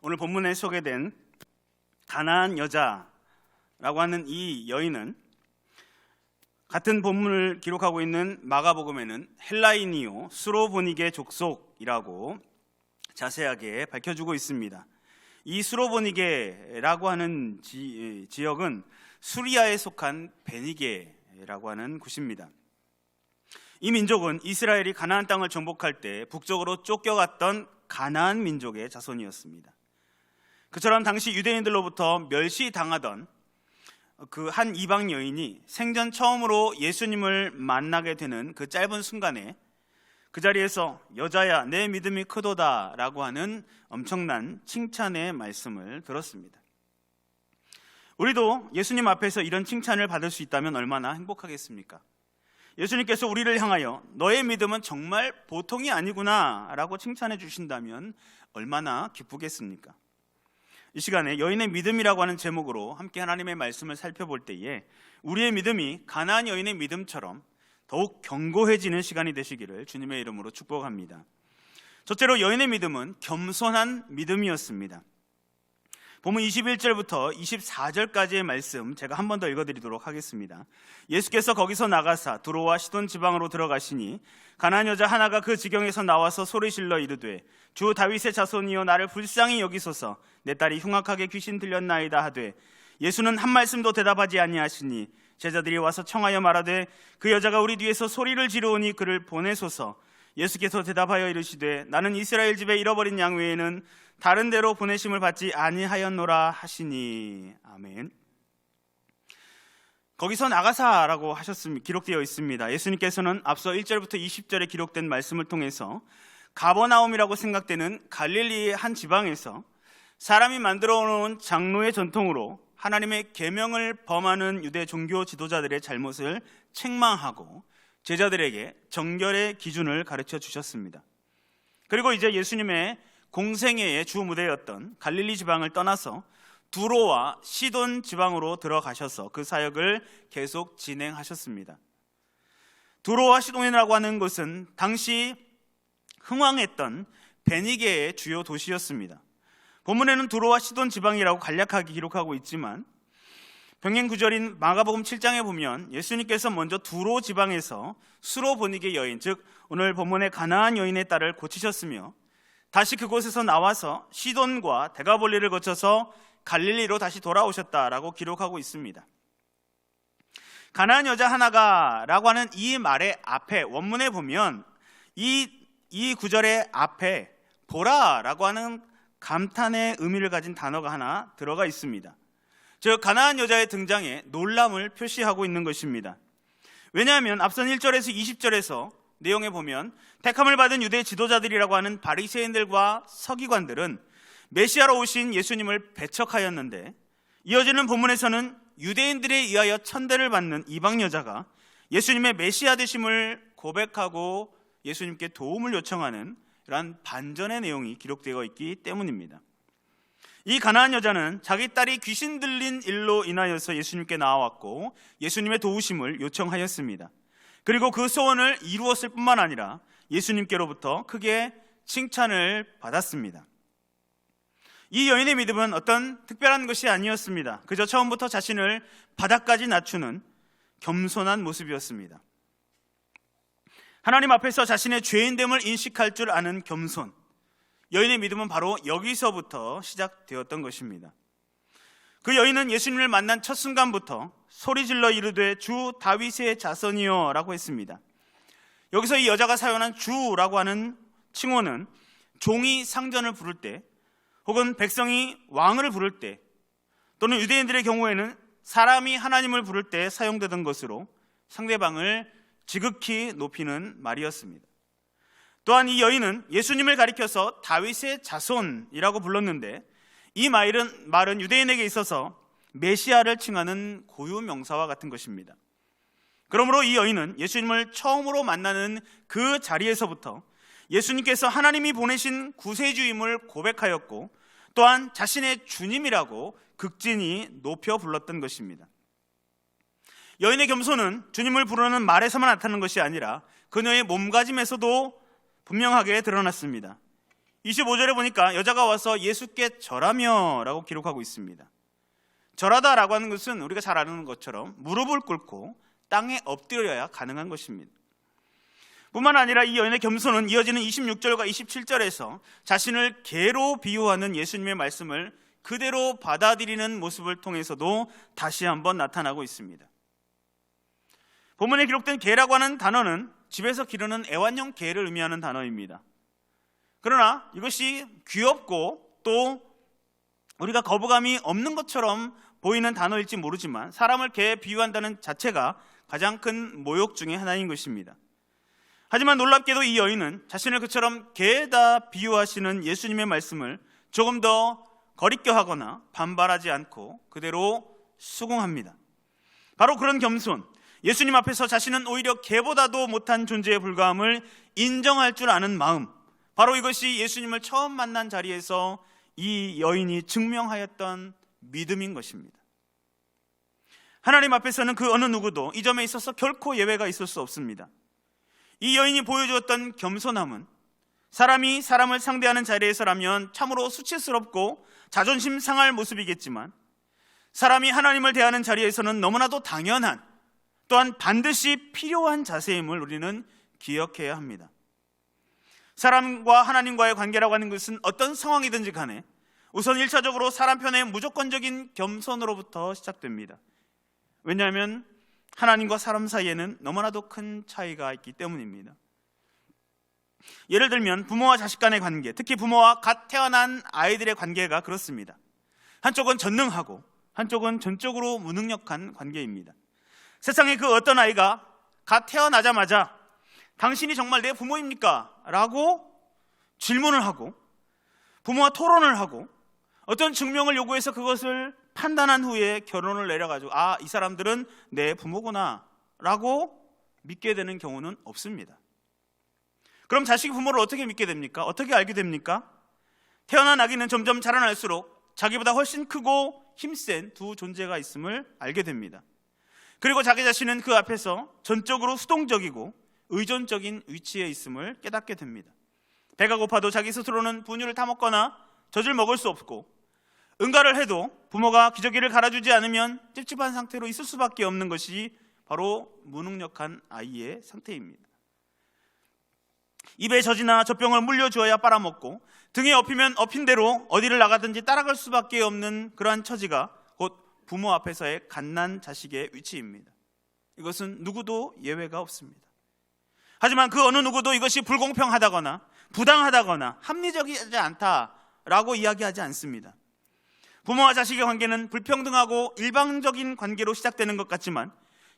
오늘 본문에 소개된 가나안 여자라고 하는 이 여인은 같은 본문을 기록하고 있는 마가복음에는 헬라인이요 수로보니게 족속이라고 자세하게 밝혀주고 있습니다. 이 수로보니게라고 하는 지역은 수리아에 속한 베니게라고 하는 곳입니다. 이 민족은 이스라엘이 가나안 땅을 정복할 때 북쪽으로 쫓겨갔던 가나안 민족의 자손이었습니다. 그처럼 당시 유대인들로부터 멸시당하던 그 한 이방 여인이 생전 처음으로 예수님을 만나게 되는 그 짧은 순간에 그 자리에서 여자야 내 믿음이 크도다 라고 하는 엄청난 칭찬의 말씀을 들었습니다. 우리도 예수님 앞에서 이런 칭찬을 받을 수 있다면 얼마나 행복하겠습니까? 예수님께서 우리를 향하여 너의 믿음은 정말 보통이 아니구나 라고 칭찬해 주신다면 얼마나 기쁘겠습니까? 이 시간에 여인의 믿음이라고 하는 제목으로 함께 하나님의 말씀을 살펴볼 때에 우리의 믿음이 가나안 여인의 믿음처럼 더욱 견고해지는 시간이 되시기를 주님의 이름으로 축복합니다. 첫째로 여인의 믿음은 겸손한 믿음이었습니다. 본문 21절부터 24절까지의 말씀 제가 한 번 더 읽어드리도록 하겠습니다. 예수께서 거기서 나가사 두로와 시돈 지방으로 들어가시니 가나안 여자 하나가 그 지경에서 나와서 소리질러 이르되 주 다윗의 자손이여 나를 불쌍히 여기소서 내 딸이 흉악하게 귀신 들렸나이다 하되 예수는 한 말씀도 대답하지 아니하시니 제자들이 와서 청하여 말하되 그 여자가 우리 뒤에서 소리를 지르오니 그를 보내소서. 예수께서 대답하여 이르시되 나는 이스라엘 집에 잃어버린 양 외에는 다른 데로 보내심을 받지 아니하였노라 하시니. 아멘. 거기서 나가사라고 하셨습니다. 기록되어 있습니다. 예수님께서는 앞서 1절부터 20절에 기록된 말씀을 통해서 가버나움이라고 생각되는 갈릴리의 한 지방에서 사람이 만들어 놓은 장로의 전통으로 하나님의 계명을 범하는 유대 종교 지도자들의 잘못을 책망하고 제자들에게 정결의 기준을 가르쳐 주셨습니다. 그리고 이제 예수님의 공생애의 주 무대였던 갈릴리 지방을 떠나서 두로와 시돈 지방으로 들어가셔서 그 사역을 계속 진행하셨습니다. 두로와 시돈이라고 하는 곳은 당시 흥왕했던 베니게의 주요 도시였습니다. 본문에는 두로와 시돈 지방이라고 간략하게 기록하고 있지만 병행 구절인 마가복음 7장에 보면 예수님께서 먼저 두로 지방에서 수로보니게 여인, 즉 오늘 본문의 가나안 여인의 딸을 고치셨으며 다시 그곳에서 나와서 시돈과 데가볼리를 거쳐서 갈릴리로 다시 돌아오셨다라고 기록하고 있습니다. 가나안 여자 하나가 라고 하는 이 말의 앞에 원문에 보면 이 구절의 앞에 보라라고 하는 감탄의 의미를 가진 단어가 하나 들어가 있습니다. 즉 가나안 여자의 등장에 놀람을 표시하고 있는 것입니다. 왜냐하면 앞선 1절에서 20절에서 내용에 보면 택함을 받은 유대 지도자들이라고 하는 바리새인들과 서기관들은 메시아로 오신 예수님을 배척하였는데 이어지는 본문에서는 유대인들에 의하여 천대를 받는 이방 여자가 예수님의 메시아 되심을 고백하고 예수님께 도움을 요청하는 이러한 반전의 내용이 기록되어 있기 때문입니다. 이 가나안 여자는 자기 딸이 귀신 들린 일로 인하여서 예수님께 나와왔고 예수님의 도우심을 요청하였습니다. 그리고 그 소원을 이루었을 뿐만 아니라 예수님께로부터 크게 칭찬을 받았습니다. 이 여인의 믿음은 어떤 특별한 것이 아니었습니다. 그저 처음부터 자신을 바닥까지 낮추는 겸손한 모습이었습니다. 하나님 앞에서 자신의 죄인됨을 인식할 줄 아는 겸손, 여인의 믿음은 바로 여기서부터 시작되었던 것입니다. 그 여인은 예수님을 만난 첫 순간부터 소리질러 이르되 주 다윗의 자손이여 라고 했습니다. 여기서 이 여자가 사용한 주라고 하는 칭호는 종이 상전을 부를 때 혹은 백성이 왕을 부를 때 또는 유대인들의 경우에는 사람이 하나님을 부를 때 사용되던 것으로 상대방을 지극히 높이는 말이었습니다. 또한 이 여인은 예수님을 가리켜서 다윗의 자손이라고 불렀는데 이 말은 유대인에게 있어서 메시아를 칭하는 고유 명사와 같은 것입니다. 그러므로 이 여인은 예수님을 처음으로 만나는 그 자리에서부터 예수님께서 하나님이 보내신 구세주임을 고백하였고 또한 자신의 주님이라고 극진히 높여 불렀던 것입니다. 여인의 겸손은 주님을 부르는 말에서만 나타나는 것이 아니라 그녀의 몸가짐에서도 분명하게 드러났습니다. 25절에 보니까 여자가 와서 예수께 절하며 라고 기록하고 있습니다. 절하다라고 하는 것은 우리가 잘 아는 것처럼 무릎을 꿇고 땅에 엎드려야 가능한 것입니다. 뿐만 아니라 이 여인의 겸손은 이어지는 26절과 27절에서 자신을 개로 비유하는 예수님의 말씀을 그대로 받아들이는 모습을 통해서도 다시 한번 나타나고 있습니다. 본문에 기록된 개라고 하는 단어는 집에서 기르는 애완용 개를 의미하는 단어입니다. 그러나 이것이 귀엽고 또 우리가 거부감이 없는 것처럼 보이는 단어일지 모르지만 사람을 개에 비유한다는 자체가 가장 큰 모욕 중에 하나인 것입니다. 하지만 놀랍게도 이 여인은 자신을 그처럼 개에다 비유하시는 예수님의 말씀을 조금 더 거리껴하거나 반발하지 않고 그대로 수긍합니다. 바로 그런 겸손, 예수님 앞에서 자신은 오히려 개보다도 못한 존재에 불과함을 인정할 줄 아는 마음, 바로 이것이 예수님을 처음 만난 자리에서 이 여인이 증명하였던 믿음인 것입니다. 하나님 앞에서는 그 어느 누구도 이 점에 있어서 결코 예외가 있을 수 없습니다. 이 여인이 보여주었던 겸손함은 사람이 사람을 상대하는 자리에서라면 참으로 수치스럽고 자존심 상할 모습이겠지만 사람이 하나님을 대하는 자리에서는 너무나도 당연한 또한 반드시 필요한 자세임을 우리는 기억해야 합니다. 사람과 하나님과의 관계라고 하는 것은 어떤 상황이든지 간에 우선 1차적으로 사람 편의 무조건적인 겸손으로부터 시작됩니다. 왜냐하면 하나님과 사람 사이에는 너무나도 큰 차이가 있기 때문입니다. 예를 들면 부모와 자식 간의 관계, 특히 부모와 갓 태어난 아이들의 관계가 그렇습니다. 한쪽은 전능하고 한쪽은 전적으로 무능력한 관계입니다. 세상에 그 어떤 아이가 갓 태어나자마자 당신이 정말 내 부모입니까? 라고 질문을 하고 부모와 토론을 하고 어떤 증명을 요구해서 그것을 판단한 후에 결론을 내려가지고 이 사람들은 내 부모구나 라고 믿게 되는 경우는 없습니다. 그럼 자식이 부모를 어떻게 믿게 됩니까? 어떻게 알게 됩니까? 태어난 아기는 점점 자라날수록 자기보다 훨씬 크고 힘센 두 존재가 있음을 알게 됩니다. 그리고 자기 자신은 그 앞에서 전적으로 수동적이고 의존적인 위치에 있음을 깨닫게 됩니다. 배가 고파도 자기 스스로는 분유를 타먹거나 젖을 먹을 수 없고 응가를 해도 부모가 기저귀를 갈아주지 않으면 찝찝한 상태로 있을 수밖에 없는 것이 바로 무능력한 아이의 상태입니다. 입에 젖이나 젖병을 물려주어야 빨아먹고 등에 업히면 업힌 대로 어디를 나가든지 따라갈 수밖에 없는 그러한 처지가 곧 부모 앞에서의 갓난 자식의 위치입니다. 이것은 누구도 예외가 없습니다. 하지만 그 어느 누구도 이것이 불공평하다거나 부당하다거나 합리적이지 않다라고 이야기하지 않습니다. 부모와 자식의 관계는 불평등하고 일방적인 관계로 시작되는 것 같지만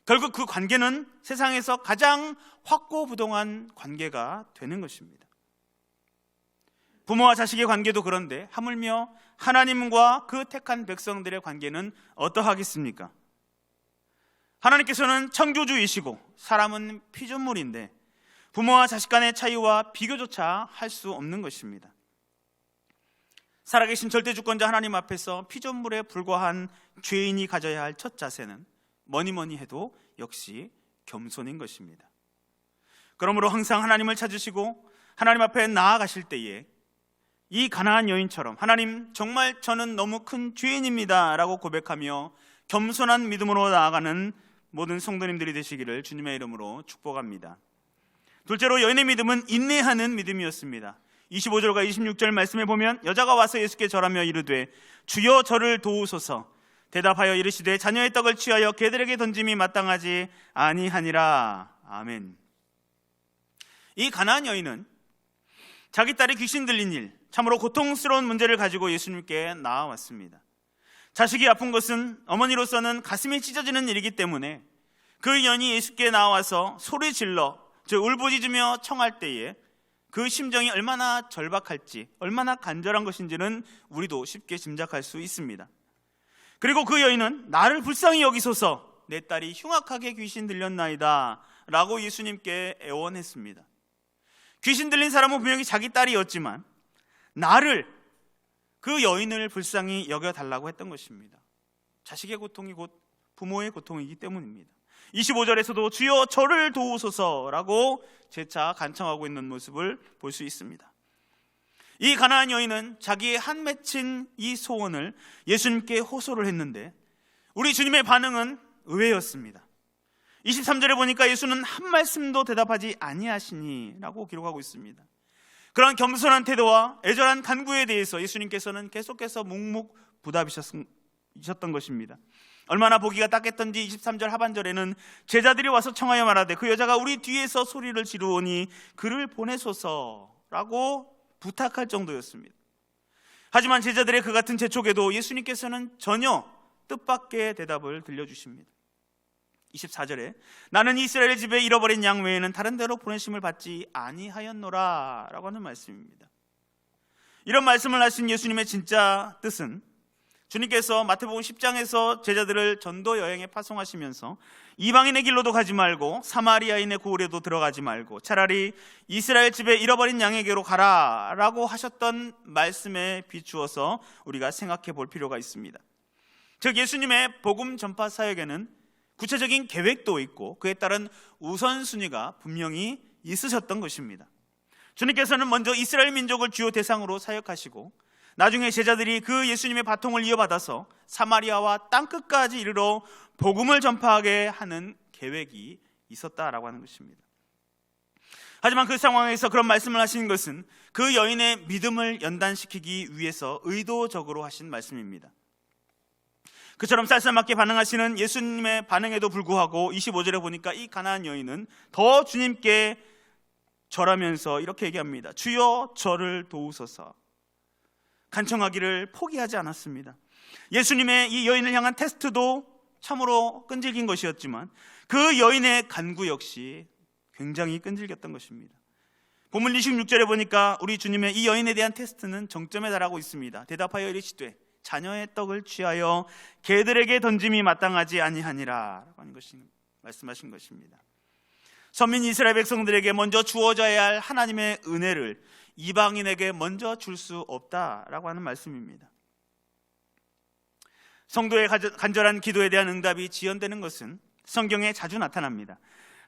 결국 그 관계는 세상에서 가장 확고부동한 관계가 되는 것입니다. 부모와 자식의 관계도 그런데 하물며 하나님과 그 택한 백성들의 관계는 어떠하겠습니까? 하나님께서는 창조주이시고 사람은 피조물인데 부모와 자식 간의 차이와 비교조차 할 수 없는 것입니다. 살아계신 절대주권자 하나님 앞에서 피조물에 불과한 죄인이 가져야 할 첫 자세는 뭐니 해도 역시 겸손인 것입니다. 그러므로 항상 하나님을 찾으시고 하나님 앞에 나아가실 때에 이 가나안 여인처럼 하나님 정말 저는 너무 큰 죄인입니다 라고 고백하며 겸손한 믿음으로 나아가는 모든 성도님들이 되시기를 주님의 이름으로 축복합니다. 둘째로 여인의 믿음은 인내하는 믿음이었습니다. 25절과 26절 말씀에 보면 여자가 와서 예수께 절하며 이르되 주여 저를 도우소서. 대답하여 이르시되 자녀의 떡을 취하여 개들에게 던짐이 마땅하지 아니하니라. 아멘. 이 가나안 여인은 자기 딸이 귀신 들린 일, 참으로 고통스러운 문제를 가지고 예수님께 나아왔습니다. 자식이 아픈 것은 어머니로서는 가슴이 찢어지는 일이기 때문에 그 여인이 예수께 나와서 소리 질러 울부짖으며 청할 때에 그 심정이 얼마나 절박할지, 얼마나 간절한 것인지는 우리도 쉽게 짐작할 수 있습니다. 그리고 그 여인은 나를 불쌍히 여기소서, 내 딸이 흉악하게 귀신 들렸나이다 라고 예수님께 애원했습니다. 귀신 들린 사람은 분명히 자기 딸이었지만 나를, 그 여인을 불쌍히 여겨달라고 했던 것입니다. 자식의 고통이 곧 부모의 고통이기 때문입니다. 25절에서도 주여 저를 도우소서라고 재차 간청하고 있는 모습을 볼 수 있습니다. 이 가나안 여인은 자기의 한 맺힌 이 소원을 예수님께 호소를 했는데 우리 주님의 반응은 의외였습니다. 23절에 보니까 예수는 한 말씀도 대답하지 아니하시니 라고 기록하고 있습니다. 그런 겸손한 태도와 애절한 간구에 대해서 예수님께서는 계속해서 묵묵부답이셨던 것입니다. 얼마나 보기가 딱했던지 23절 하반절에는 제자들이 와서 청하여 말하되 그 여자가 우리 뒤에서 소리를 지르오니 그를 보내소서라고 부탁할 정도였습니다. 하지만 제자들의 그 같은 재촉에도 예수님께서는 전혀 뜻밖의 대답을 들려주십니다. 24절에 나는 이스라엘 집에 잃어버린 양 외에는 다른 데로 보내심을 받지 아니하였노라 라고 하는 말씀입니다. 이런 말씀을 하신 예수님의 진짜 뜻은 주님께서 마태복음 10장에서 제자들을 전도 여행에 파송하시면서 이방인의 길로도 가지 말고 사마리아인의 고을에도 들어가지 말고 차라리 이스라엘 집에 잃어버린 양에게로 가라 라고 하셨던 말씀에 비추어서 우리가 생각해 볼 필요가 있습니다. 즉 예수님의 복음 전파 사역에는 구체적인 계획도 있고 그에 따른 우선순위가 분명히 있으셨던 것입니다. 주님께서는 먼저 이스라엘 민족을 주요 대상으로 사역하시고 나중에 제자들이 그 예수님의 바통을 이어받아서 사마리아와 땅끝까지 이르러 복음을 전파하게 하는 계획이 있었다라고 하는 것입니다. 하지만 그 상황에서 그런 말씀을 하신 것은 그 여인의 믿음을 연단시키기 위해서 의도적으로 하신 말씀입니다. 그처럼 쌀쌀맞게 반응하시는 예수님의 반응에도 불구하고 25절에 보니까 이 가나안 여인은 더 주님께 절하면서 이렇게 얘기합니다. 주여 저를 도우소서. 간청하기를 포기하지 않았습니다. 예수님의 이 여인을 향한 테스트도 참으로 끈질긴 것이었지만 그 여인의 간구 역시 굉장히 끈질겼던 것입니다. 본문 26절에 보니까 우리 주님의 이 여인에 대한 테스트는 정점에 달하고 있습니다. 대답하여 이르시되 자녀의 떡을 취하여 개들에게 던짐이 마땅하지 아니하니라 라고 하는 것이 말씀하신 것입니다. 선민 이스라엘 백성들에게 먼저 주어져야 할 하나님의 은혜를 이방인에게 먼저 줄 수 없다라고 하는 말씀입니다. 성도의 간절한 기도에 대한 응답이 지연되는 것은 성경에 자주 나타납니다.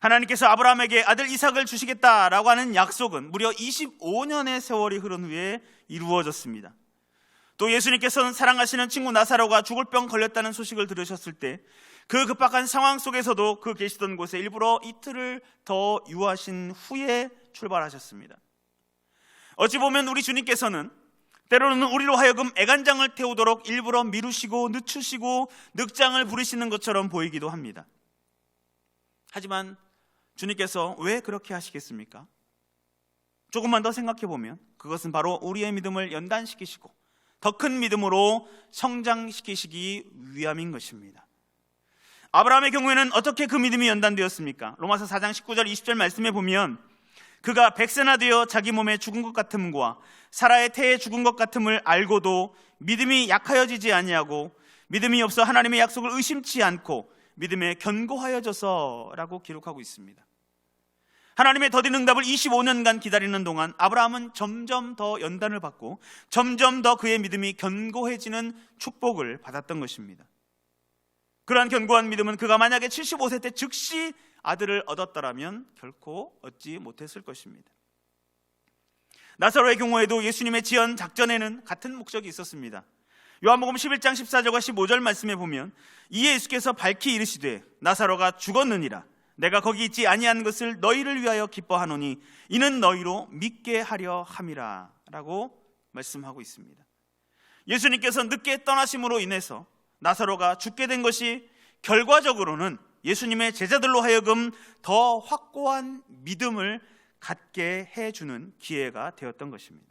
하나님께서 아브라함에게 아들 이삭을 주시겠다라고 하는 약속은 무려 25년의 세월이 흐른 후에 이루어졌습니다. 또 예수님께서는 사랑하시는 친구 나사로가 죽을 병 걸렸다는 소식을 들으셨을 때 그 급박한 상황 속에서도 그 계시던 곳에 일부러 이틀을 더 유하신 후에 출발하셨습니다. 어찌 보면 우리 주님께서는 때로는 우리로 하여금 애간장을 태우도록 일부러 미루시고 늦추시고 늑장을 부리시는 것처럼 보이기도 합니다. 하지만 주님께서 왜 그렇게 하시겠습니까? 조금만 더 생각해 보면 그것은 바로 우리의 믿음을 연단시키시고 더 큰 믿음으로 성장시키시기 위함인 것입니다. 아브라함의 경우에는 어떻게 그 믿음이 연단되었습니까? 로마서 4장 19절 20절 말씀에 보면 그가 100세나 되어 자기 몸에 죽은 것 같음과 사라의 태에 죽은 것 같음을 알고도 믿음이 약하여지지 아니하고 믿음이 없어 하나님의 약속을 의심치 않고 믿음에 견고하여져서라고 기록하고 있습니다. 하나님의 더딘 응답을 25년간 기다리는 동안 아브라함은 점점 더 연단을 받고 점점 더 그의 믿음이 견고해지는 축복을 받았던 것입니다. 그러한 견고한 믿음은 그가 만약에 75세 때 즉시 아들을 얻었더라면 결코 얻지 못했을 것입니다. 나사로의 경우에도 예수님의 지연 작전에는 같은 목적이 있었습니다. 요한복음 11장 14절과 15절 말씀에 보면 이에 예수께서 밝히 이르시되 나사로가 죽었느니라 내가 거기 있지 아니한 것을 너희를 위하여 기뻐하노니 이는 너희로 믿게 하려 함이라 라고 말씀하고 있습니다. 예수님께서 늦게 떠나심으로 인해서 나사로가 죽게 된 것이 결과적으로는 예수님의 제자들로 하여금 더 확고한 믿음을 갖게 해주는 기회가 되었던 것입니다.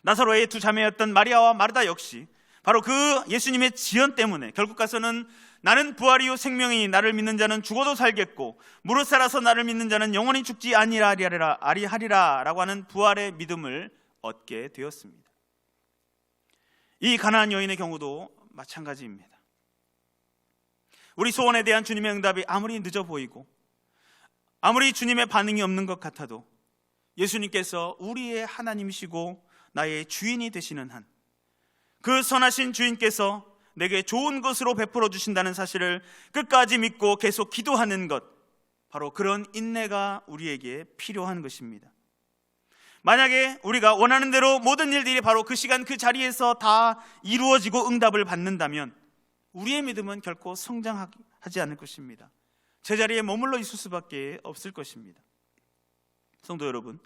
나사로의 두 자매였던 마리아와 마르다 역시 바로 그 예수님의 지연 때문에 결국 가서는 나는 부활이요 생명이니 나를 믿는 자는 죽어도 살겠고 무릇 살아서 나를 믿는 자는 영원히 죽지 아니하리라 라고 하는 부활의 믿음을 얻게 되었습니다. 이 가나안 여인의 경우도 마찬가지입니다. 우리 소원에 대한 주님의 응답이 아무리 늦어 보이고 아무리 주님의 반응이 없는 것 같아도 예수님께서 우리의 하나님이시고 나의 주인이 되시는 한 그 선하신 주인께서 내게 좋은 것으로 베풀어 주신다는 사실을 끝까지 믿고 계속 기도하는 것, 바로 그런 인내가 우리에게 필요한 것입니다. 만약에 우리가 원하는 대로 모든 일들이 바로 그 시간 그 자리에서 다 이루어지고 응답을 받는다면 우리의 믿음은 결코 성장하지 않을 것입니다. 제자리에 머물러 있을 수밖에 없을 것입니다. 성도 여러분,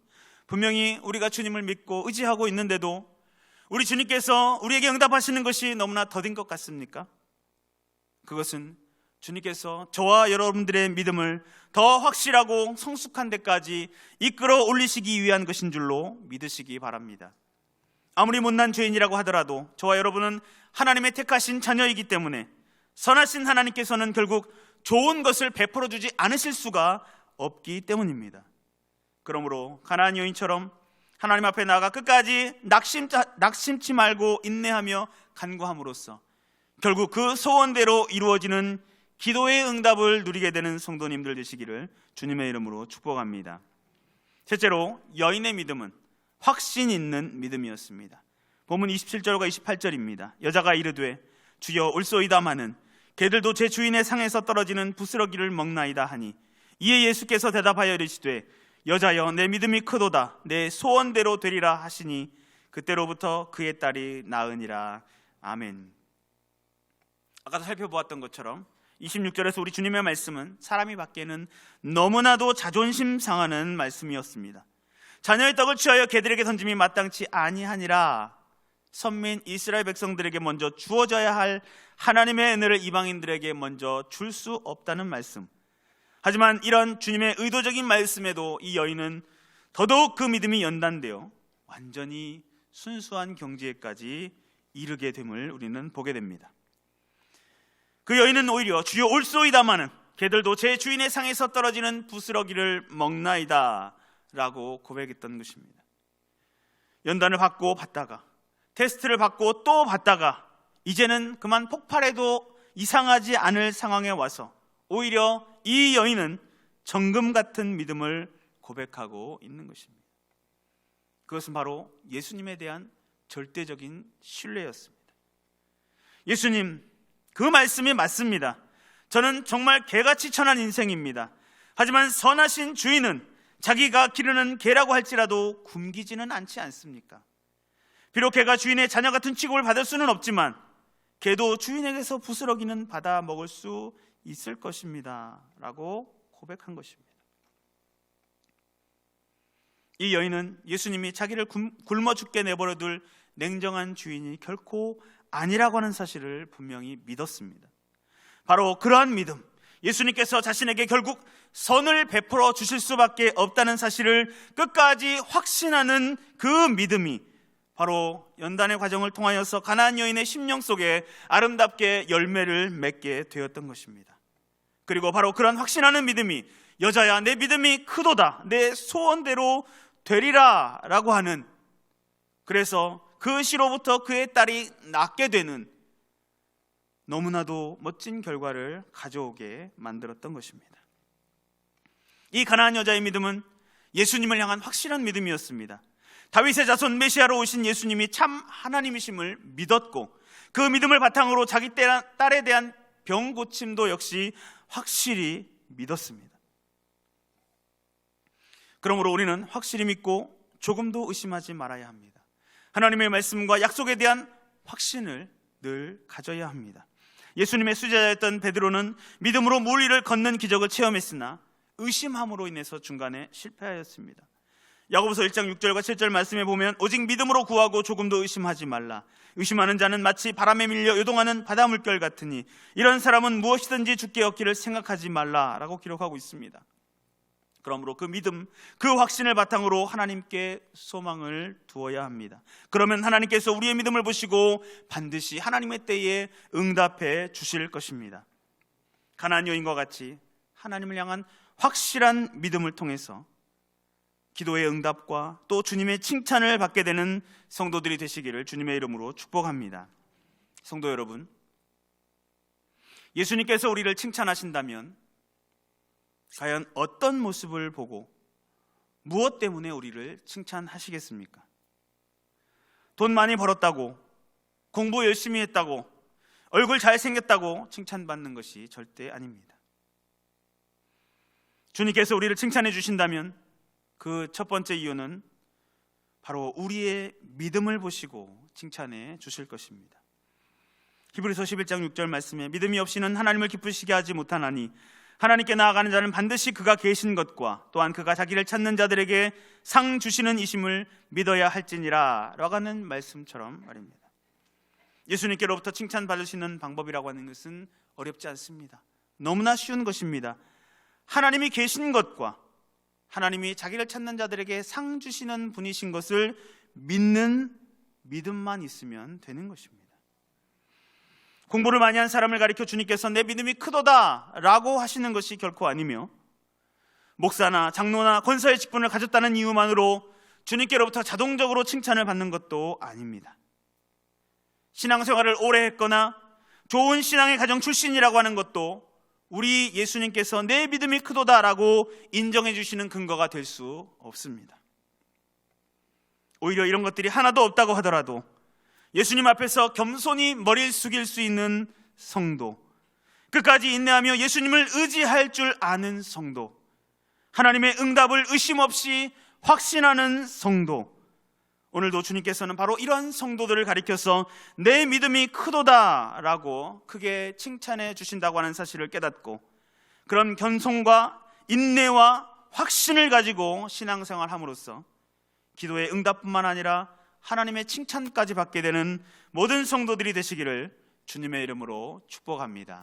분명히 우리가 주님을 믿고 의지하고 있는데도 우리 주님께서 우리에게 응답하시는 것이 너무나 더딘 것 같습니까? 그것은 주님께서 저와 여러분들의 믿음을 더 확실하고 성숙한 데까지 이끌어 올리시기 위한 것인 줄로 믿으시기 바랍니다. 아무리 못난 죄인이라고 하더라도 저와 여러분은 하나님의 택하신 자녀이기 때문에 선하신 하나님께서는 결국 좋은 것을 베풀어 주지 않으실 수가 없기 때문입니다. 그러므로 가나안 여인처럼 하나님 앞에 나아가 끝까지 낙심치 말고 인내하며 간구함으로써 결국 그 소원대로 이루어지는 기도의 응답을 누리게 되는 성도님들 되시기를 주님의 이름으로 축복합니다. 셋째로, 여인의 믿음은 확신 있는 믿음이었습니다. 본문 27절과 28절입니다. 여자가 이르되 주여 올소이다마는 개들도 제 주인의 상에서 떨어지는 부스러기를 먹나이다 하니 이에 예수께서 대답하여 이르시되 여자여 내 믿음이 크도다 내 소원대로 되리라 하시니 그때로부터 그의 딸이 나으니라. 아멘. 아까도 살펴보았던 것처럼 26절에서 우리 주님의 말씀은 사람이 받기에는 너무나도 자존심 상하는 말씀이었습니다. 자녀의 떡을 취하여 개들에게 던짐이 마땅치 아니하니라. 선민 이스라엘 백성들에게 먼저 주어져야 할 하나님의 은혜를 이방인들에게 먼저 줄 수 없다는 말씀. 하지만 이런 주님의 의도적인 말씀에도 이 여인은 더더욱 그 믿음이 연단되어 완전히 순수한 경지에까지 이르게 됨을 우리는 보게 됩니다. 그 여인은 오히려 주여 올소이다마는 개들도 제 주인의 상에서 떨어지는 부스러기를 먹나이다 라고 고백했던 것입니다. 연단을 받고 받다가 테스트를 받고 또 받다가 이제는 그만 폭발해도 이상하지 않을 상황에 와서 오히려 이 여인은 정금 같은 믿음을 고백하고 있는 것입니다. 그것은 바로 예수님에 대한 절대적인 신뢰였습니다. 예수님, 그 말씀이 맞습니다. 저는 정말 개같이 천한 인생입니다. 하지만 선하신 주인은 자기가 기르는 개라고 할지라도 굶기지는 않지 않습니까? 비록 개가 주인의 자녀 같은 취급을 받을 수는 없지만 개도 주인에게서 부스러기는 받아 먹을 수 있을 것입니다 라고 고백한 것입니다. 이 여인은 예수님이 자기를 굶어 죽게 내버려둘 냉정한 주인이 결코 아니라고 하는 사실을 분명히 믿었습니다. 바로 그러한 믿음, 예수님께서 자신에게 결국 선을 베풀어 주실 수밖에 없다는 사실을 끝까지 확신하는 그 믿음이 바로 연단의 과정을 통하여서 가나안 여인의 심령 속에 아름답게 열매를 맺게 되었던 것입니다. 그리고 바로 그런 확신하는 믿음이 여자야 내 믿음이 크도다 내 소원대로 되리라 라고 하는, 그래서 그 시로부터 그의 딸이 낳게 되는 너무나도 멋진 결과를 가져오게 만들었던 것입니다. 이 가나안 여자의 믿음은 예수님을 향한 확실한 믿음이었습니다. 다윗의 자손 메시아로 오신 예수님이 참 하나님이심을 믿었고 그 믿음을 바탕으로 자기 딸에 대한 병 고침도 역시 확실히 믿었습니다. 그러므로 우리는 확실히 믿고 조금도 의심하지 말아야 합니다. 하나님의 말씀과 약속에 대한 확신을 늘 가져야 합니다. 예수님의 수제자였던 베드로는 믿음으로 물 위를 걷는 기적을 체험했으나 의심함으로 인해서 중간에 실패하였습니다. 야고보서 1장 6절과 7절 말씀에 보면 오직 믿음으로 구하고 조금도 의심하지 말라. 의심하는 자는 마치 바람에 밀려 요동하는 바다 물결 같으니 이런 사람은 무엇이든지 주께 얻기를 생각하지 말라라고 기록하고 있습니다. 그러므로 그 믿음, 그 확신을 바탕으로 하나님께 소망을 두어야 합니다. 그러면 하나님께서 우리의 믿음을 보시고 반드시 하나님의 때에 응답해 주실 것입니다. 가나안 여인과 같이 하나님을 향한 확실한 믿음을 통해서 기도의 응답과 또 주님의 칭찬을 받게 되는 성도들이 되시기를 주님의 이름으로 축복합니다. 성도 여러분, 예수님께서 우리를 칭찬하신다면 과연 어떤 모습을 보고 무엇 때문에 우리를 칭찬하시겠습니까? 돈 많이 벌었다고, 공부 열심히 했다고, 얼굴 잘생겼다고 칭찬받는 것이 절대 아닙니다. 주님께서 우리를 칭찬해 주신다면 그 첫 번째 이유는 바로 우리의 믿음을 보시고 칭찬해 주실 것입니다. 히브리서 11장 6절 말씀에 믿음이 없이는 하나님을 기쁘시게 하지 못하나니 하나님께 나아가는 자는 반드시 그가 계신 것과 또한 그가 자기를 찾는 자들에게 상 주시는 이심을 믿어야 할지니라 라고 하는 말씀처럼 말입니다. 예수님께로부터 칭찬받으시는 방법이라고 하는 것은 어렵지 않습니다. 너무나 쉬운 것입니다. 하나님이 계신 것과 하나님이 자기를 찾는 자들에게 상 주시는 분이신 것을 믿는 믿음만 있으면 되는 것입니다. 공부를 많이 한 사람을 가리켜 주님께서 내 믿음이 크도다 라고 하시는 것이 결코 아니며, 목사나 장로나 권사의 직분을 가졌다는 이유만으로 주님께로부터 자동적으로 칭찬을 받는 것도 아닙니다. 신앙생활을 오래 했거나 좋은 신앙의 가정 출신이라고 하는 것도 우리 예수님께서 내 믿음이 크도다라고 인정해 주시는 근거가 될 수 없습니다. 오히려 이런 것들이 하나도 없다고 하더라도 예수님 앞에서 겸손히 머리를 숙일 수 있는 성도, 끝까지 인내하며 예수님을 의지할 줄 아는 성도, 하나님의 응답을 의심 없이 확신하는 성도, 오늘도 주님께서는 바로 이러한 성도들을 가리켜서 내 믿음이 크도다라고 크게 칭찬해 주신다고 하는 사실을 깨닫고, 그런 겸손과 인내와 확신을 가지고 신앙생활 함으로써 기도의 응답뿐만 아니라 하나님의 칭찬까지 받게 되는 모든 성도들이 되시기를 주님의 이름으로 축복합니다.